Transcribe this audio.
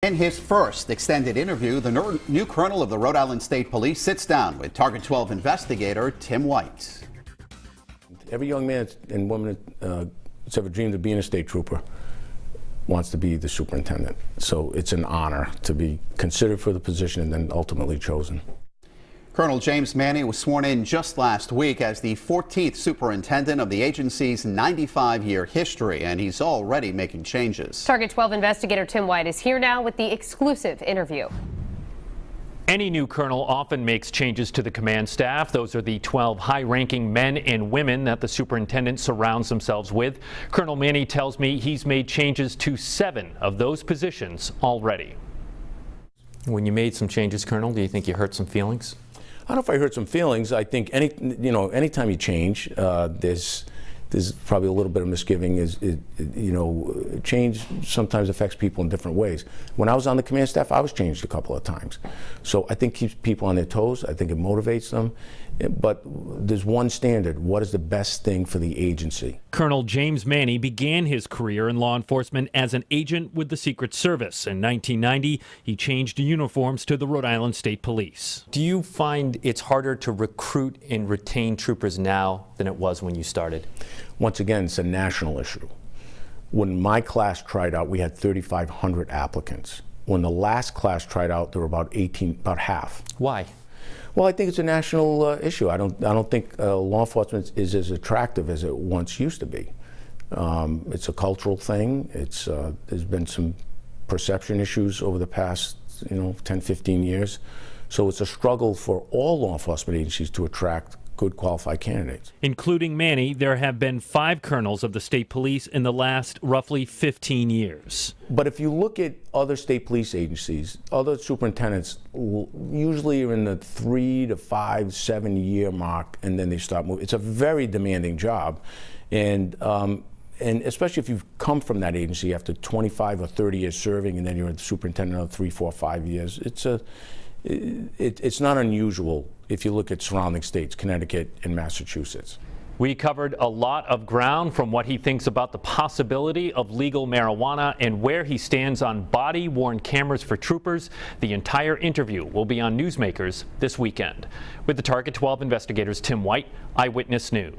In his first extended interview, the new colonel of the Rhode Island State Police sits down with Target 12 investigator Tim White. Every young man and woman that's ever dreamed of being a state trooper wants to be the superintendent. So it's an honor to be considered for the position and then ultimately chosen. Colonel James Manni was sworn in just last week as the 14th superintendent of the agency's 95-year history, and he's already making changes. Target 12 investigator Tim White is here now with the exclusive interview. Any new colonel often makes changes to the command staff. Those are the 12 high-ranking men and women that the superintendent surrounds themselves with. Colonel Manni tells me he's made changes to 7 of those positions already. When you made some changes, Colonel, do you think you hurt some feelings? I don't know if I hurt some feelings. I think anytime you change, there's probably a little bit of misgiving. Change sometimes affects people in different ways. When I was on the command staff, I was changed a couple of times. So I think it keeps people on their toes. I think it motivates them. But there's one standard: what is the best thing for the agency? Colonel James Manni began his career in law enforcement as an agent with the Secret Service. In 1990, he changed uniforms to the Rhode Island State Police. Do you find it's harder to recruit and retain troopers now than it was when you started? Once again, it's a national issue. When my class tried out, we had 3,500 applicants. When the last class tried out, there were about half. Why? Well, I think it's a national issue. I don't think law enforcement is as attractive as it once used to be. It's a cultural thing. There's been some perception issues over the past 10, 15 years. So it's a struggle for all law enforcement agencies to attract good qualified candidates. Including Manni, there have been 5 colonels of the state police in the last roughly 15 years. But if you look at other state police agencies, other superintendents usually are in the 3 to 5, 7 year mark, and then they start moving. It's a very demanding job, and especially if you've come from that agency after 25 or 30 years serving, and then you're a superintendent of 3, 4, 5 years. It's not unusual if you look at surrounding states, Connecticut and Massachusetts. We covered a lot of ground, from what he thinks about the possibility of legal marijuana and where he stands on body-worn cameras for troopers. The entire interview will be on Newsmakers this weekend. With the Target 12 investigators, Tim White, Eyewitness News.